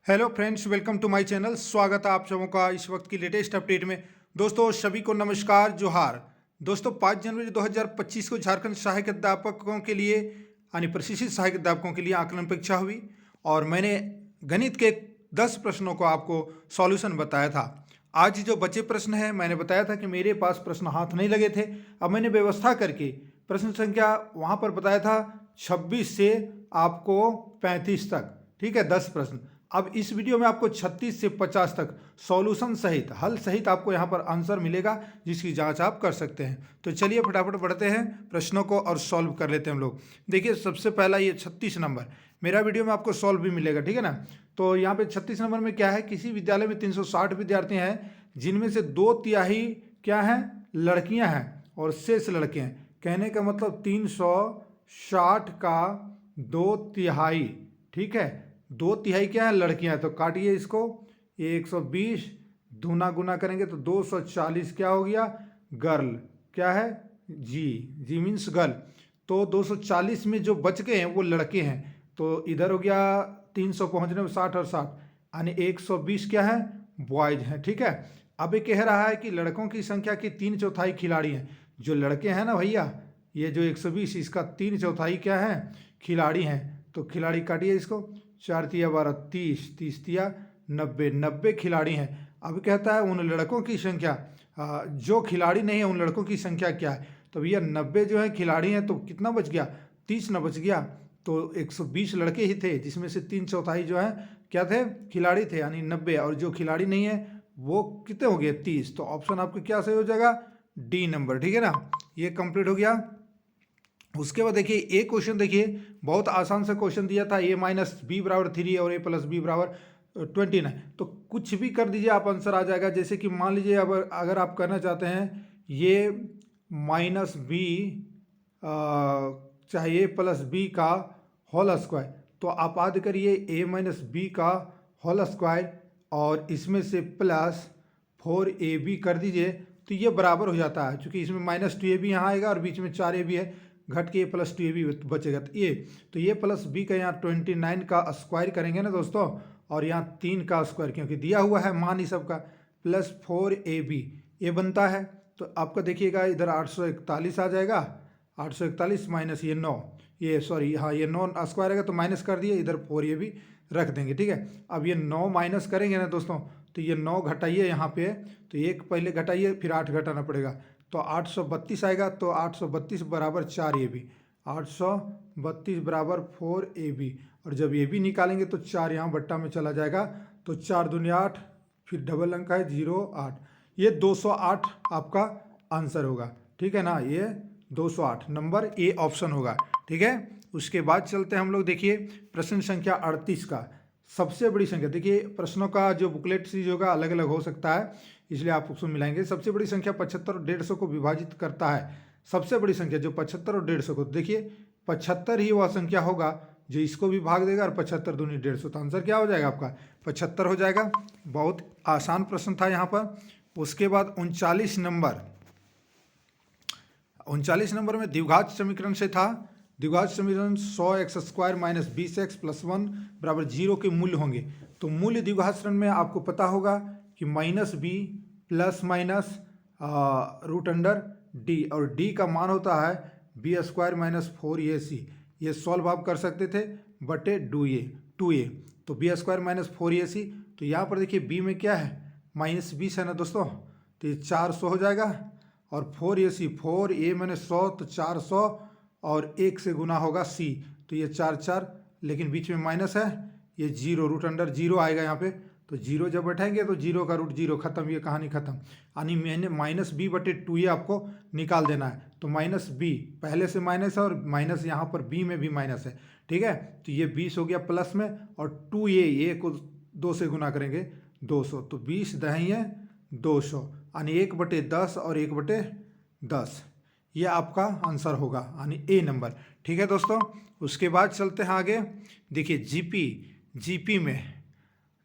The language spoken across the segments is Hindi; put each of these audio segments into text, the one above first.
Hello friends, welcome to my channel. स्वागत है आप सबों का इस वक्त की लेटेस्ट अपडेट में। दोस्तों सभी को नमस्कार, जोहार। दोस्तों 5 जनवरी 2025 को झारखंड सहायक अध्यापकों के लिए यानी प्रशिक्षित सहायक अध्यापकों के लिए आकलन परीक्षा हुई और मैंने गणित के 10 प्रश्नों को आपको सॉल्यूशन बताया था। आज जो बचे प्रश्न हैं, मैंने बताया था कि मेरे पास प्रश्न हाथ नहीं लगे थे। अब मैंने व्यवस्था करके प्रश्न संख्या वहाँ पर बताया था 26 से आपको 35 तक, ठीक है, 10 प्रश्न। अब इस वीडियो में आपको 36 से 50 तक सॉल्यूशन सहित, हल सहित आपको यहाँ पर आंसर मिलेगा, जिसकी जांच आप कर सकते हैं। तो चलिए फटाफट बढ़ते हैं प्रश्नों को और सॉल्व कर लेते हैं हम लोग। देखिए सबसे पहला ये 36 नंबर, मेरा वीडियो में आपको सॉल्व भी मिलेगा, ठीक है ना। तो यहाँ पे 36 नंबर में क्या है, किसी विद्यालय में 360 विद्यार्थी हैं, जिनमें से 2/3 क्या हैं, लड़कियाँ हैं और शेष लड़के हैं। कहने का मतलब 360 का 2/3, ठीक है, 2/3 क्या है, लड़कियां। तो काटिए इसको, 120 दूना गुना करेंगे तो 240 क्या हो गया, गर्ल। क्या है, जी मीन्स गर्ल। तो 240 में जो बच गए हैं वो लड़के हैं। तो इधर हो गया 300 पहुंचने में 60 और 60, यानी 120 क्या है, बॉयज हैं, ठीक है। अब ये कह रहा है कि लड़कों की संख्या की 3/4 खिलाड़ी हैं। जो लड़के हैं ना भैया, ये जो 120, इसका 3/4 क्या है, खिलाड़ी हैं। तो खिलाड़ी काटिए इसको, 4 तिया 12, 30, 30 तिया 90, 90 खिलाड़ी हैं। अब कहता है उन लड़कों की संख्या, जो खिलाड़ी नहीं है उन लड़कों की संख्या क्या है। तो भैया 90 जो है खिलाड़ी हैं, तो कितना बच गया, 30 न बच गया। तो 120 लड़के ही थे, जिसमें से 3/4 जो है क्या थे, खिलाड़ी थे, यानी 90। और जो खिलाड़ी नहीं है वो कितने हो गए, 30। तो ऑप्शन आपका क्या सही हो जाएगा, डी नंबर, ठीक है ना। ये कंप्लीट हो गया। उसके बाद देखिए एक क्वेश्चन, देखिए बहुत आसान सा क्वेश्चन दिया था, a-b = 3 और a+b = 29। तो कुछ भी कर दीजिए आप, आंसर आ जाएगा। जैसे कि मान लीजिए अब अगर आप करना चाहते हैं ये -b चाहे a+b का होल स्क्वायर, तो आप याद करिए a-b का होल स्क्वायर और इसमें से +4ab कर दीजिए, तो ये बराबर हो जाता है। क्योंकि इसमें -2ab यहाँ आएगा और बीच में 4ab है, घट के a+2ab बचेगा। तो ये +b का यहाँ 29 का स्क्वायर करेंगे ना दोस्तों, और यहाँ 3 का स्क्वायर, क्योंकि दिया हुआ है मान ही सबका, +4ab ये बनता है। तो आपका देखिएगा इधर 841 आ जाएगा, 841 माइनस ये 9, ये सॉरी हाँ ये 9 स्क्वायर आएगा, तो माइनस कर दिए, इधर 4ab रख देंगे, ठीक है। अब ये 9 माइनस करेंगे ना दोस्तों, तो ये 9 घटाइए यहाँ पे, तो एक पहले घटाइए फिर 8 घटाना पड़ेगा, तो 832 आएगा। तो 832 बराबर 4ab, 832 बराबर 4ab। और जब ए बी निकालेंगे तो 4 यहाँ बट्टा में चला जाएगा, तो 4 दूनी 8, फिर डबल अंक है 08, ये 208 आपका आंसर होगा, ठीक है ना। ये 208 नंबर ए ऑप्शन होगा, ठीक है। उसके बाद चलते हैं हम लोग, देखिए प्रश्न संख्या 38 का सबसे बड़ी संख्या। देखिए प्रश्नों का जो बुकलेट सीरीज होगा अलग अलग हो सकता है, इसलिए आप उसको मिलाएंगे। सबसे बड़ी संख्या 75 और 150 को विभाजित करता है। सबसे बड़ी संख्या जो 75 और 150 को, देखिए 75 ही वह संख्या होगा जो इसको भी भाग देगा, और 75 दूनी 150, तो आंसर क्या हो जाएगा आपका, 75 हो जाएगा। बहुत आसान प्रश्न था यहाँ पर। उसके बाद 39 नंबर, 39 नंबर में द्विघात समीकरण से था। द्विघात समीकरण 100x² - 20x + 1 = 0 के मूल्य होंगे। तो मूल्य द्विघात समीकरण में आपको पता होगा कि -b ± √d, और d का मान होता है b² - 4ac। ये सॉल्व आप कर सकते थे बटे 2a। तो b² - 4ac, तो यहाँ पर देखिए b में क्या है, -20 है ना दोस्तों, तो ये 400 हो जाएगा। और 4ac, 4a मैंने 100, तो 400 और 1 से गुना होगा c, तो ये 4 4, लेकिन बीच में माइनस है, ये 0 √0 आएगा यहाँ पे। तो 0 जब बैठाएंगे तो 0 का √0 खत्म, ये कहानी खत्म। यानी मैंने -b/2a आपको निकाल देना है। तो -b पहले से माइनस है और माइनस यहाँ पर b में भी माइनस है, ठीक है। तो ये 20 हो गया प्लस में, और 2a को 2 से गुना करेंगे 200, तो 20 दहिए 200, यानी 1/10 और 1/10, ये आपका आंसर होगा, यानी ए नंबर, ठीक है दोस्तों। उसके बाद चलते हैं आगे। देखिए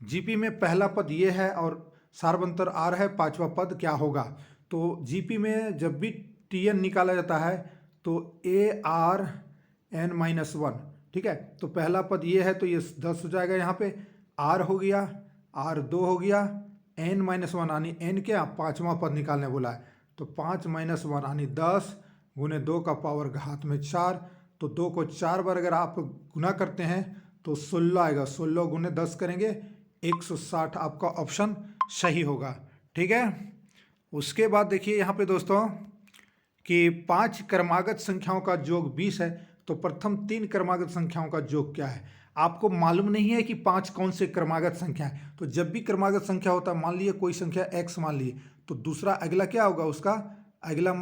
जीपी में पहला पद ये है और सार्वंतर आर है, पांचवा पद क्या होगा। तो जीपी में जब भी टीएन निकाला जाता है तो ARN - 1, ठीक है। तो पहला पद ये है, तो ये 10 हो जाएगा यहाँ पे, आर हो गया, R2 हो गया, n-1 यानी n क्या पाँचवा पद निकालने बोला है, तो 5 - 1 यानी 10 गुने 2 का पावर घात में 4, तो 2 को 4 बार अगर आप गुना करते हैं तो 16 आएगा। 16 गुने 10 करेंगे 160 आपका ऑप्शन सही होगा। ठीक है। उसके बाद देखिए यहाँ पे दोस्तों कि 5 क्रमागत संख्याओं का योग 20 है, तो प्रथम 3 क्रमागत संख्याओं का योग क्या है। आपको मालूम नहीं है कि 5 कौन से क्रमागत संख्या है, तो जब भी क्रमागत संख्या होता है, मान लीजिए कोई संख्या x मान लीजिए, तो दूसरा अगला क्या होगा, उसका अगला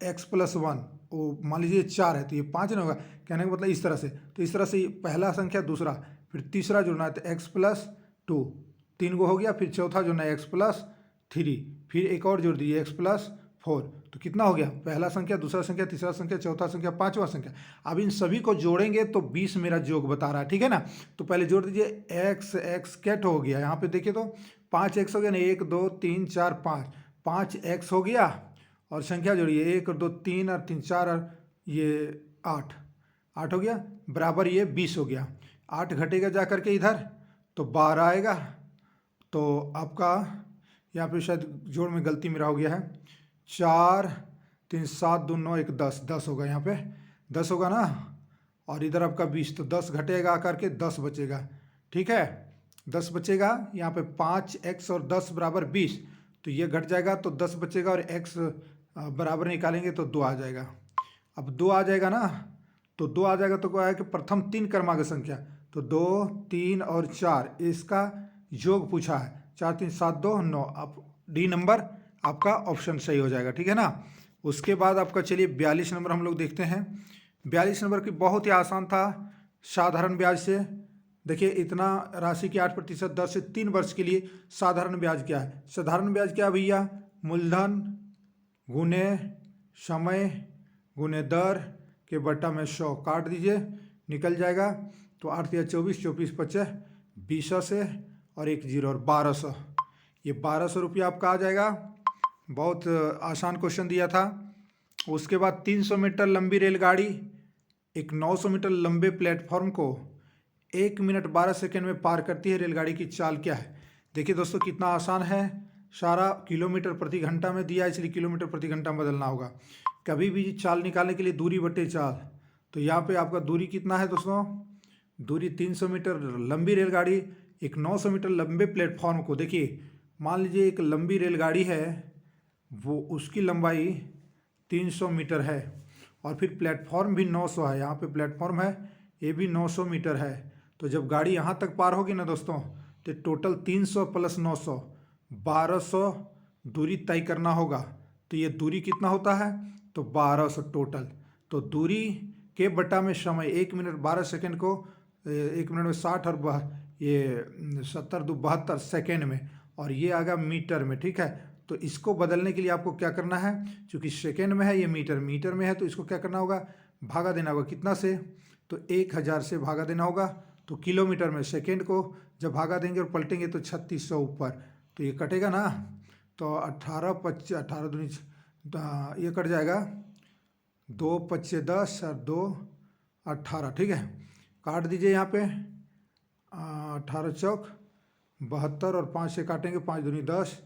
x+1, वो मान लीजिए 4 है तो ये 5 नहीं होगा। कहने का मतलब इस तरह से, तो इस तरह से पहला संख्या दूसरा फिर तीसरा जुड़ना है तो x+2, 3 गो हो गया, फिर चौथा जुड़ना है x+3, फिर एक और जोड़ दीजिए x+4, तो कितना हो गया, पहला संख्या दूसरा संख्या तीसरा संख्या चौथा संख्या पांचवा संख्या। अब इन सभी को जोड़ेंगे तो 20 मेरा योग बता रहा है। ठीक है ना। तो पहले जोड़ दीजिए x कैट हो गया, यहाँ पे देखिए तो 5x हो गया ना, 1 2 3 4 5, 5x हो गया और संख्या जोड़िए 1 2 3 और 3 4 और ये 8 हो गया, बराबर ये 20 हो गया। 8 घटेगा जा करके इधर तो 12 आएगा। तो आपका यहाँ पे शायद जोड़ में गलती मेरा हो गया है, 4 3 7 2 9 1 10 होगा, यहाँ पे 10 होगा ना, और इधर आपका 20, तो 10 घटेगा आकर के 10 बचेगा। ठीक है, 10 बचेगा, यहाँ पे 5x और 10 बराबर 20, तो ये घट जाएगा तो 10 बचेगा और x बराबर निकालेंगे तो 2 आ जाएगा। अब 2 आ जाएगा ना, तो 2 आ जाएगा तो क्या है कि प्रथम 3 क्रमागत संख्या, तो 2 3 और 4 इसका योग पूछा है, 4 3 7 2 9, अब डी नंबर आपका ऑप्शन सही हो जाएगा। ठीक है ना। उसके बाद आपका चलिए 42 नंबर हम लोग देखते हैं। 42 नंबर की बहुत ही आसान था, साधारण ब्याज से। देखिए इतना राशि की 8% दर से 3 वर्ष के लिए साधारण ब्याज क्या है। साधारण ब्याज क्या है भैया, मूलधन गुने समय गुने दर के बट्टा में 100 काट दीजिए, निकल जाएगा। तो 8 या 24 24 25 20 से और 1 0 और 1200, ये 1200 रुपया आपका आ जाएगा। बहुत आसान क्वेश्चन दिया था। उसके बाद 300 मीटर लंबी रेलगाड़ी एक 900 मीटर लंबे प्लेटफॉर्म को 1 मिनट 12 सेकंड में पार करती है, रेलगाड़ी की चाल क्या है। देखिए दोस्तों कितना आसान है, सारा किलोमीटर प्रति घंटा में दिया है, इसलिए किलोमीटर प्रति घंटा में बदलना होगा। कभी भी चाल निकालने के लिए दूरी बटे चाल, तो यहाँ पे आपका दूरी कितना है दोस्तों, दूरी 300 मीटर लंबी रेलगाड़ी एक 900 मीटर लंबे प्लेटफॉर्म को, देखिए मान लीजिए एक लंबी रेलगाड़ी है, वो उसकी लंबाई 300 मीटर है और फिर प्लेटफॉर्म भी 900 है, यहाँ पे प्लेटफॉर्म है ये भी 900 मीटर है। तो जब गाड़ी यहाँ तक पार होगी ना दोस्तों, तो टोटल 300 + 900 1200 दूरी तय करना होगा। तो ये दूरी कितना होता है, तो 1200 टोटल। तो दूरी के बटा में समय, 1 मिनट 12 सेकंड को 1 मिनट में 60 और ये 70 2 72 सेकेंड में, और ये आएगा मीटर में। ठीक है, तो इसको बदलने के लिए आपको क्या करना है, क्योंकि सेकेंड में है ये मीटर में है, तो इसको क्या करना होगा, भागा देना होगा कितना से, तो 1000 से भागा देना होगा। तो किलोमीटर में सेकेंड को जब भागा देंगे और पलटेंगे तो 3600 ऊपर, तो ये कटेगा ना, तो 18 25 18 दूनी ये कट जाएगा, 2 25 10 और 2 18। ठीक है, काट दीजिए यहाँ पे 18 चौक 72 और 5 से काटेंगे, 5 दूनी 10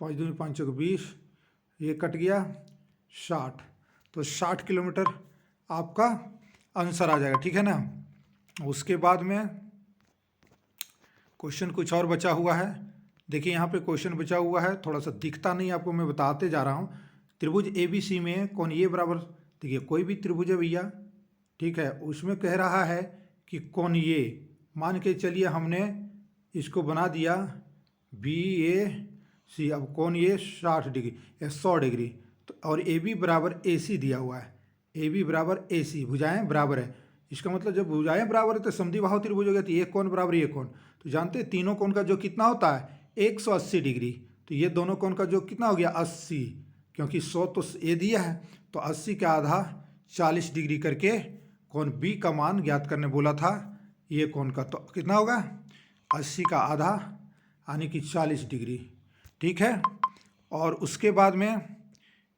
5 दूनी 5 चौक 20, ये कट गया 60, तो 60 किलोमीटर आपका आंसर आ जाएगा। ठीक है ना। उसके बाद में क्वेश्चन कुछ और बचा हुआ है। देखिए यहाँ पे क्वेश्चन बचा हुआ है, थोड़ा सा दिखता नहीं आपको, मैं बताते जा रहा हूँ। त्रिभुज ABC में कौन ये बराबर, देखिए कोई भी त्रिभुज है भैया, ठीक है, उसमें कह रहा है कि कौन ये, मान के चलिए हमने इसको बना दिया BAC, अब कौन ये 60 डिग्री या 100 डिग्री, तो और AB बराबर AC दिया हुआ है, AB बराबर AC, भुजाएं बराबर है। इसका मतलब जब भुजाएं बराबर है तो समद्विबाहु त्रिभुज हो गया, तो ये कोण बराबर ये कोण, तो जानते हैं तीनों कोण का जो कितना होता है 180 डिग्री, तो ये दोनों कोण का जो कितना हो गया 80, क्योंकि 100 तो ए दिया है, तो 80 का आधा 40 डिग्री करके कोण B का मान ज्ञात करने बोला था, ये कोण का तो कितना होगा 80 का आधा यानी कि 40 डिग्री। ठीक है, और उसके बाद में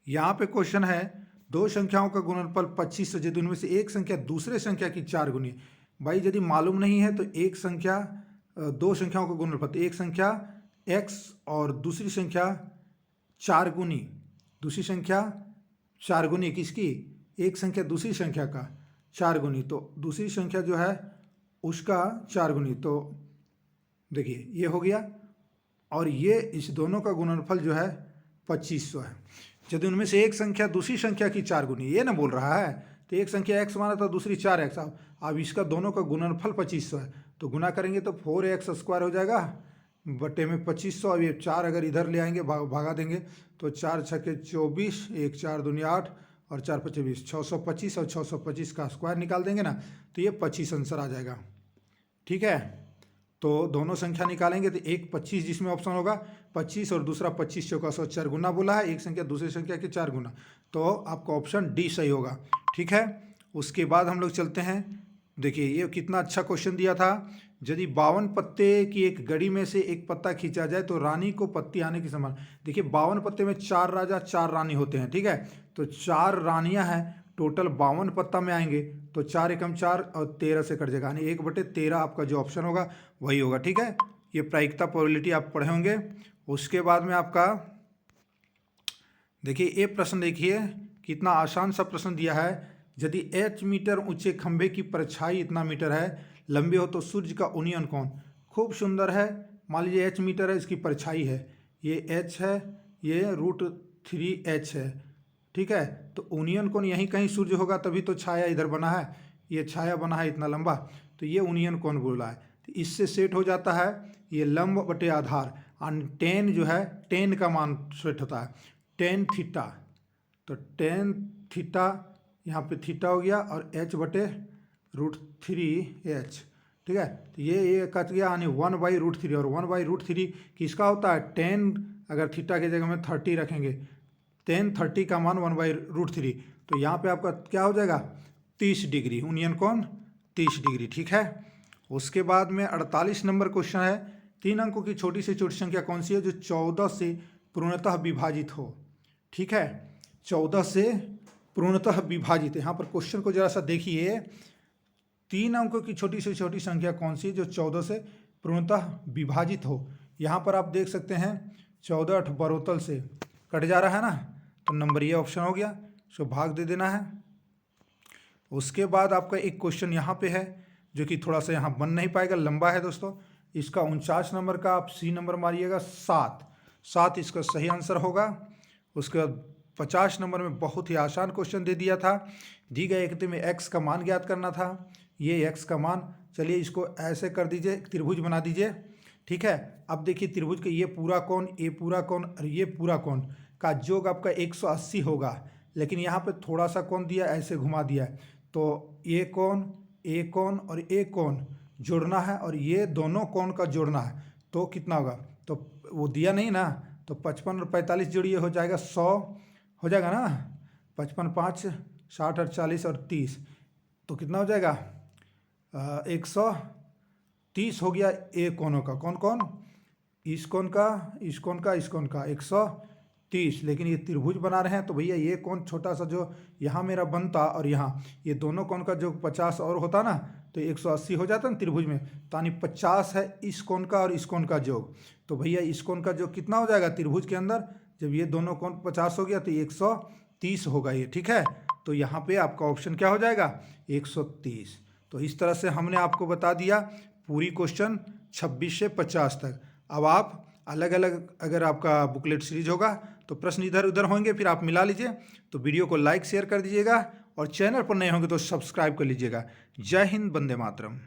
यहाँ पे क्वेश्चन है, दो संख्याओं का गुणनफल 25 से, उनमें से एक संख्या दूसरे संख्या की 4 गुनी। भाई यदि मालूम नहीं है तो एक संख्या दो संख्याओं का गुणनफल, तो एक संख्या x और दूसरी संख्या 4 गुनी, दूसरी संख्या 4 गुनी किसकी, एक संख्या दूसरी संख्या का 4 गुनी, तो दूसरी संख्या जो है उसका 4 गुनी, तो देखिए ये हो गया, और ये इस दोनों का गुणनफल जो है 2500 है। यदि उनमें से एक संख्या दूसरी संख्या की 4 गुनी, ये ना बोल रहा है, तो एक संख्या x माना था, दूसरी 4x, अब इसका दोनों का गुणनफल 2500 है, तो गुना करेंगे तो 4x² हो जाएगा बटे में 2500। अब ये 4 अगर इधर ले आएंगे, भागा देंगे, तो 4 छक्के 24, 1 4 दूनी 8 और 4 5 20, 625, और 625 का स्क्वायर निकाल देंगे ना, तो ये 25 आंसर आ जाएगा। ठीक है, तो दोनों संख्या निकालेंगे तो एक 25 जिसमें ऑप्शन होगा 25 और दूसरा 25 चौका 100 4 गुना बोला है, एक संख्या दूसरी संख्या के 4 गुना, तो आपका ऑप्शन डी सही होगा। ठीक है, उसके बाद हम लोग चलते हैं, देखिए ये कितना अच्छा क्वेश्चन दिया था। यदि 52 पत्ते की एक गड़ी में से एक पत्ता खींचा जाए तो रानी को पत्ती आने की संभावना, देखिए 52 पत्ते में 4 राजा 4 रानी होते हैं। ठीक है, तो 4 रानियां हैं, टोटल 52 पत्ता में आएंगे, तो 4 एकम 4 और 13 से कट जाएगा, यानी 1/13 आपका जो ऑप्शन होगा वही होगा। ठीक है, ये प्रायिकता प्रोबेबिलिटी आप पढ़े होंगे। उसके बाद में आपका देखिए ये प्रश्न, देखिए कितना आसान सा प्रश्न दिया है। यदि h मीटर ऊंचे खंभे की परछाई इतना मीटर है लंबे हो तो सूर्य का उन्नयन कोण, खूब सुंदर है। मान लीजिए h मीटर है, इसकी परछाई है, ये h है, ये √3h है। ठीक है, तो उन्नयन कोण यहीं कहीं सूर्य होगा, तभी तो छाया इधर बना है, ये छाया बना है इतना लंबा, तो ये उन्नयन कोण बोला है। तो इससे सेट हो जाता है ये लंब बटे आधार, टेन जो है, टेन का मान सेट होता है टेन थीटा, तो टेन थीटा यहाँ पे थीटा हो गया और h बटे √3h। ठीक है, तो ये कट गया, यानी 1/√3, और 1/√3 किसका होता है, टेन, अगर थीटा की जगह में 30 रखेंगे, टेन 30 का मान 1/√3, तो यहाँ पे आपका क्या हो जाएगा 30 डिग्री, उन्नयन कोण 30 डिग्री। ठीक है, उसके बाद में 48 नंबर क्वेश्चन है, 3 अंकों की छोटी से छोटी संख्या कौन सी है जो 14 से पूर्णतः विभाजित हो। ठीक है, 14 से पूर्णतः विभाजित है। यहाँ पर क्वेश्चन को जरा सा देखिए, 3 अंकों की छोटी से छोटी संख्या कौन सी है जो 14 से पूर्णतः विभाजित हो। यहाँ पर आप देख सकते हैं 14 8 बरोतल से कट जा रहा है ना, तो नंबर ये ऑप्शन हो गया, सो भाग दे देना है। उसके बाद आपका एक क्वेश्चन यहाँ पे है जो कि थोड़ा सा यहाँ बन नहीं पाएगा, लंबा है दोस्तों, इसका 49 नंबर का आप सी नंबर मारिएगा, 7 इसका सही आंसर होगा। उसके बाद 50 नंबर में बहुत ही आसान क्वेश्चन दे दिया था, दी गई आकृति में x का मान ज्ञात करना था, ये x का मान, चलिए इसको ऐसे कर दीजिए, त्रिभुज बना दीजिए। ठीक है, अब देखिए त्रिभुज के ये पूरा कोण, ये पूरा कोण और ये पूरा कोण का योग आपका 180 होगा, लेकिन यहाँ पे थोड़ा सा कोण दिया, ऐसे घुमा दिया है, तो ये कोण और ये कोण जोड़ना है और ये दोनों कोण का जोड़ना है, तो कितना होगा, तो वो दिया नहीं ना, तो 55 और 45 जोड़िए हो जाएगा 100 हो जाएगा ना, 55 5 60 और 40 और 30, तो कितना हो जाएगा 130 हो गया। ए कोनों का, कौन इस कोण का, इस कोण का, इस कोण का 130, लेकिन ये त्रिभुज बना रहे हैं, तो भैया ये कोण छोटा सा जो यहाँ मेरा बनता और यहाँ ये दोनों कोण का जो 50 और होता ना, तो 180 हो जाता ना त्रिभुज में, तो यानी 50 है इस कोण का और इस कोण का योग, तो भैया इस कोण का योग कितना हो जाएगा त्रिभुज के अंदर, जब ये दोनों कोण 50 हो गया तो 130 होगा ये। ठीक है, तो यहाँ पे आपका ऑप्शन क्या हो जाएगा 130। तो इस तरह से हमने आपको बता दिया पूरी क्वेश्चन 26 से 50 तक। अब आप अलग अलग, अगर आपका बुकलेट सीरीज होगा तो प्रश्न इधर उधर होंगे, फिर आप मिला लीजिए। तो वीडियो को लाइक शेयर कर दीजिएगा और चैनल पर नए होंगे तो सब्सक्राइब कर लीजिएगा। जय हिंद, वंदे मातरम।